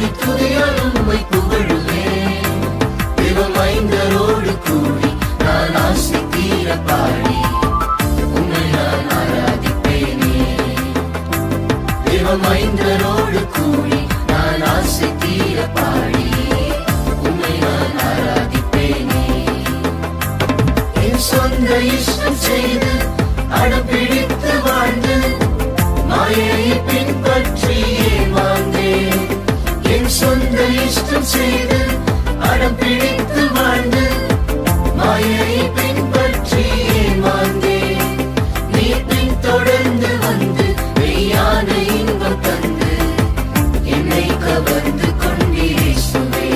கோடி துதியால் உம்மை புகழுவேன். தேவமைந்தரோடு கூடி நான் ஆசை தீர பாடி உம்மை நான் ஆராதிப்பேனே. தேவமைந்தரோடு கூடி நான் ஆசை தீர பாடி உம்மை நான் ஆராதிப்பேனே. என் சொந்த இஷ்டம் செய்து அடம்பிடித்து வாழ்ந்து மாயையை பின்பற்றி ஏமாந்தேன். என் சொந்த இஷ்டம் செய்து அடம்பிடித்து வாழ்ந்து மாயையை பின்பற்றி ஏமாந்தேன். நீ பின் தொடர்ந்து வந்து மெய்யான இன்பம் தந்து என்னை கவர்ந்து கொண்டீரேசுவே.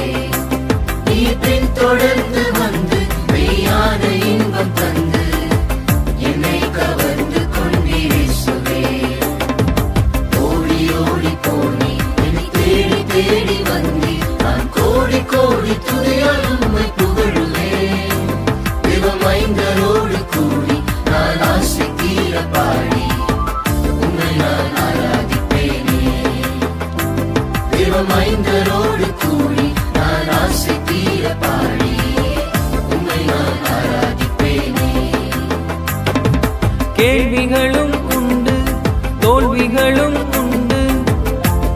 நீ பின் தொடர்ந்து வந்து மெய்யான இன்பம் தந்து என்னை கவர்ந்து கொண்டீரேசுவே. ஓடி ஓடி போனி என்னை தேடி தேடி வந்தி நான் கோடி கோடி துதியால் உம்மை புகழுவேன். தேவமைந்தரோடு கூடி நான் ஆசை தீர பாடி உம்மை நான் ஆராதிப்பேனே. தேவமைந்தரோடு கூடி நான் ஆசை தீர பாடி உம்மை நான் ஆராதிப்பேனே. கேள்விகளும் உண்டு, தோல்விகளும் உண்டு,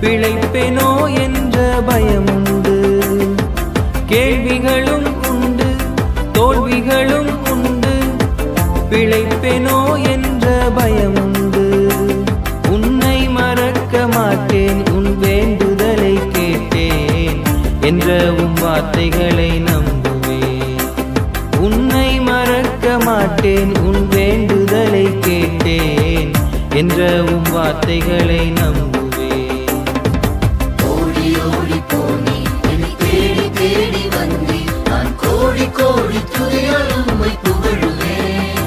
பிழைப்பேனோ என்ற பயமுண்டு. கேள்விகளும் உண்டு, தோல்விகளும் உண்டு, பிழைப்பேனோ என்ற பயமுண்டு. உன்னை மறக்க மாட்டேன், உன் வேண்டுதலை கேட்டேன் என்ற உம் வார்த்தைகளை நம்புவேன். உன்னை மறக்க மாட்டேன், உன் வேண்டுதலை கேட்டேன் என்ற உம் வார்த்தைகளை நம்புவேன். ஓடி ஓடி போனி என்னை தேடி தேடி வந்தி நான் கோடி கோடி துதியால் உம்மை புகழுவேன்.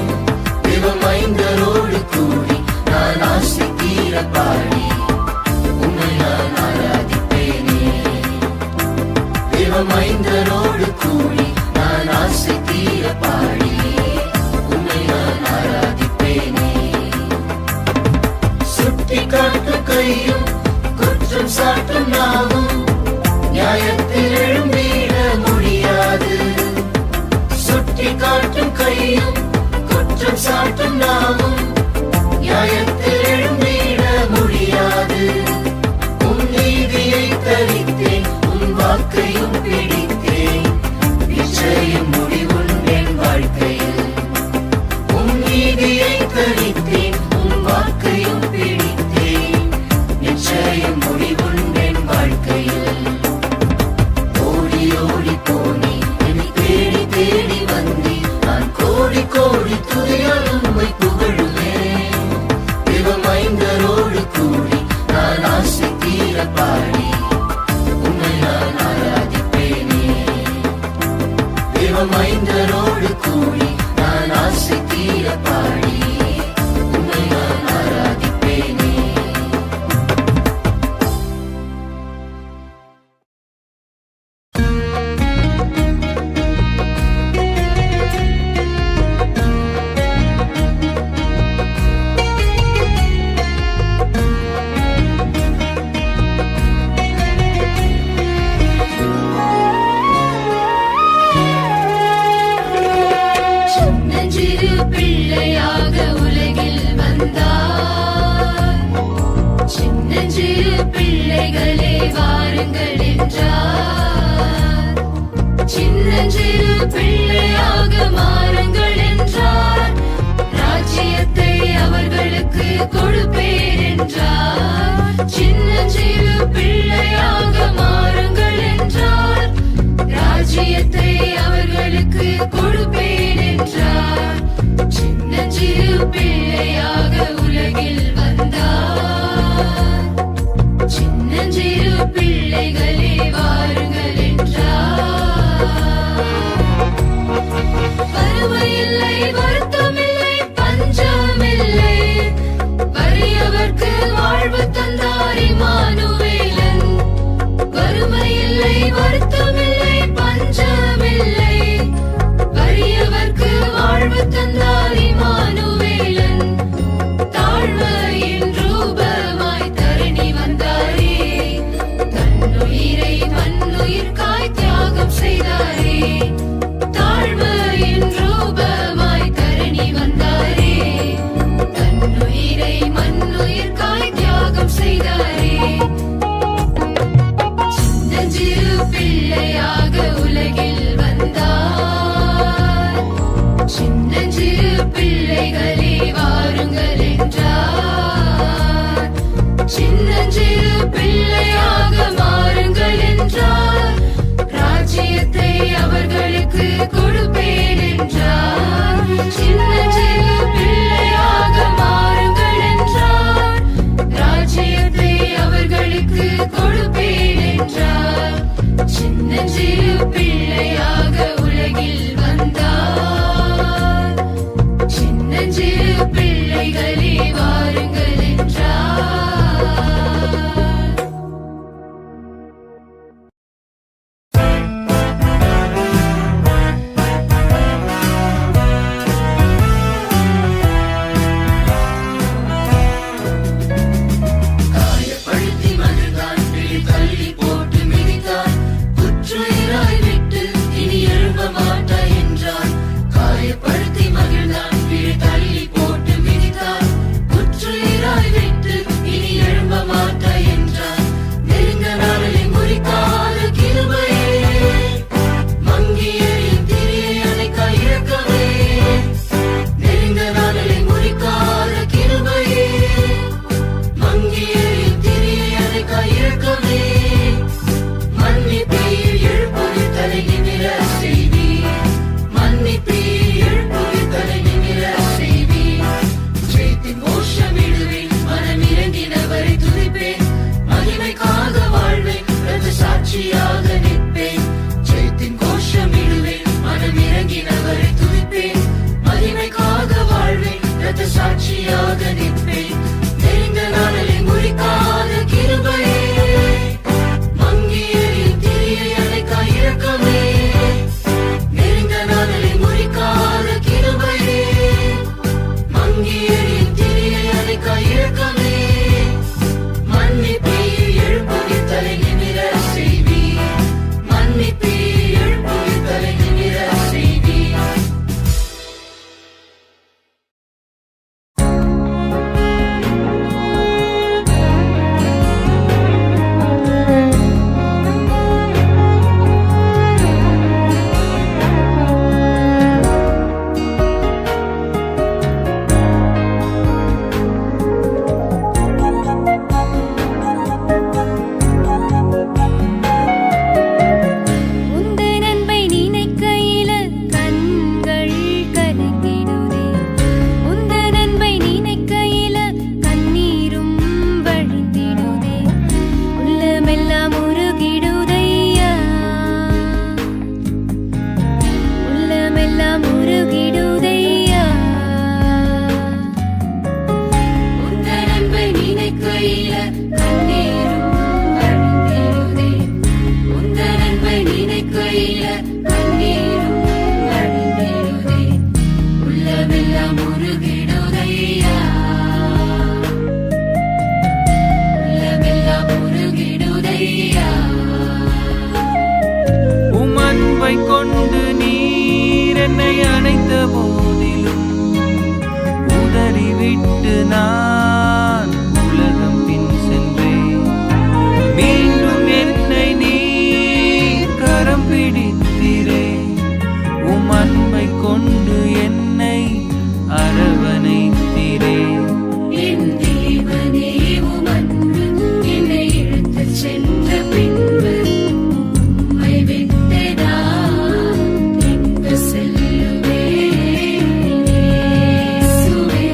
தேவமைந்தரோடு கூடி நான் ஆசை தீர பாடி உம்மை நான் ஆராதிப்பேனே. தேவமைந்தரோடு கூடி நான் ஆசை தீர பாடி உம்மை நான் ஆராதிப்பேனே. சுட்டி காட்டும் கையும் குற்றம் சாட்டும் நாவும் நியாயத்தில் எழும்பிட முடியாது. சுட்டி காட்டும் கையும் குற்றம் சாட்டும் நாவும் நியாயத்தில் எழும்பிட முடியாது. உன் நீதியை தரித்தேன், உன் வாக்கையும் பிடித்தேன், நிச்சயம் முடிவுண்டேன் வாழ்க்கையில். உன் நீதியை தரித்தேன், உன் வாக்கையும் பிடித்தேன், நிச்சயம் முடிவுண்டேன் வாழ்க்கையில். ஓடி ஓடி போனி என்னை தேடி தேடி வந்தி நான் கோடி கோடி துதியால் உம்மை புகழுவேன். தேவமைந்தரோடு கூடி நான் ஆசை தீர பாடி உம்மை நான் ஆராதிப்பேனே. தேவமைந்தரோடு கூடி நான் ஆசை தீர பாடி உம்மை நான் ஆராதிப்பேனே. பிள்ளையாக உலகில் வந்தார். சின்னஞ்சிறு பிள்ளைகளே வாருங்கள் என்றார். சின்னஞ்சிறு பிள்ளையாக மாறுங்கள் என்றார். ராஜ்யத்தை அவர்களுக்கு கொடுப்பேன் என்றார். சின்னஞ்சிறு பிள்ளையாக மாறுங்கள் என்றார். ராஜ்யத்தை அவர்களுக்கு கொடுப்பேன் என்றார். சின்னஞ்சிறு பிள்ளையாக உலகில் வந்தார். சின்னஞ்சிறு பிள்ளைகளே வாருங்கள் என்றார். காயப்படுத்தி மகிழ்ந்தான், பிடி தள்ளி போட்டு மிதித்தான். குற்றுயிராய் விட்டு இனி எழும்ப மாட்டாய் என்றான். காயப்படுத்தி மகிழ்ந்தான், பிடி தள்ளி போட்டு மிதித்தான். குற்றுயிராய் விட்டு இனி எழும்ப மாட்டாய் என்றான். நெருங்க நாளை முறிக்காத கிருபையே, மங்கி எரியும் திரியை அணைக்காய் இறக்கவே. நெருங்க நாளை முறிக்காத கிருபையே, மங்கி எரியும் திரியை அணைக்காய் இறக்கவே. மன்னிப்பீர் எழுப்புவி தலை நிமிர செய்வீர். மன்னிப்பீர் எழுப்புவி தலை நிமிர செய்வீர். ஜெயத்தின் கோஷமிடுவேன், மனமிறங்கினவரை துதிப்பேன். மகிமைக்காக வாழ்வேன், இரத்த சாட்சியாக நிற்பேன். ஜெயத்தின் கோஷமிடுவேன், மனமிறங்கினவரை துதிப்பேன். மகிமைக்காக வாழ்வேன், இரத்த சாட்சியாக நிற்பேன். நெருங்க நாளை முறிக்காத கிருபையே, மங்கி எரியும் திரியை அணைக்காய் இறக்கவே. நெருங்க நாளை முறிக்காத கிருபையே, மங்கி எரியும் திரியை அணைக்காய் இறக்கவே. மன்னிப்பீர் எழுப்புவி தலை நிமிர செய்வீர். மன்னிப்பீர் எழுப்புவி தலை நிமிர செய்வீர். உந்தன் அன்பை நினைக்கையில கண்கள் கலங்கிடுதே. உந்தன் அன்பை நினைக்கையில கண்ணீரும் வழிந்திடுதே. உள்ளமெல்லாம் உருகிடுதையா, உள்ளமெல்லாம் உருகிடுதையா. உந்தன் அன்பை நினைக்கையில கண்ணீரும் வழிந்திடுதே. உந்தன் அன்பை நினைக்கையில கண்ணீரும் வழிந்திடுதே. உள்ளமெல்லாம் உருகிடுதையா, உள்ளமெல்லாம் உருகிடுதையா. உம் அன்பை கொண்டு நீர் என்னை அணைத்த போதிலும் உதறிவிட்டு நான் உலகம் பின் சென்றேன். மீண்டும் என்னை நீர் கரம் பிடித்திரே. உம் அன்பை கொண்டு என்னை அரவணைத்திரே. என் தேவனே, உம் அன்பு என்னை இழுத்துச் சென்ற பின்பு உம்மை விட்டு நான் எங்கு செல்லுவேன்? இயேசுவே,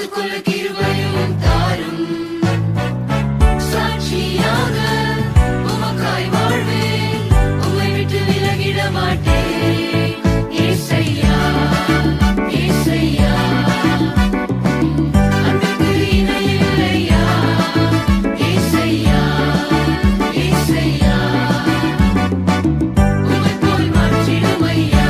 காத்துக்கொள்ள கிருபையும் தாரும். சாட்சியாக உமக்காய் வாழ்வேன், உம்மை விட்டு விலகிட மாட்டேன். ஏசையா, ஏசையா, அன்புக்கு இணையில்லையா. ஏசையா, ஏசையா, உம்மை போல் மாற்றிடும் ஐயா.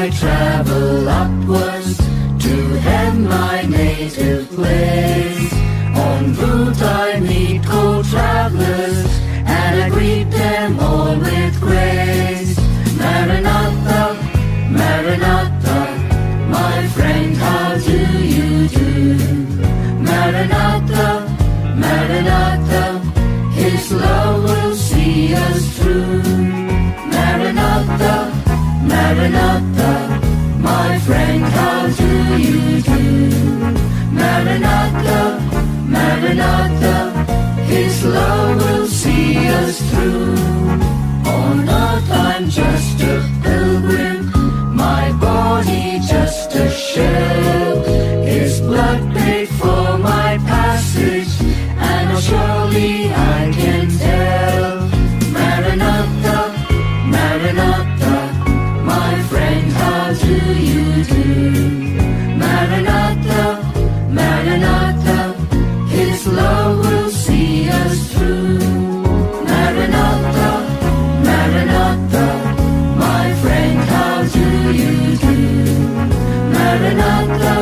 I travel upwards to head my native place. En route I meet co-travelers, and I greet them all with grace. Maranatha, Maranatha, my friend, how do you do? Maranatha, Maranatha, His love will see us through. Maranatha, Maranatha, my friend, how do you do? Maranatha, Maranatha, His love will see us through. On earth I'm just a pilgrim, my body just a shell. His blood paid for my passage, and surely I can tell. Maranatha, Maranatha, my friend, how do you do? Maranatha, Maranatha, His love will see us through. Maranatha, Maranatha, my friend, how do you do? Maranatha,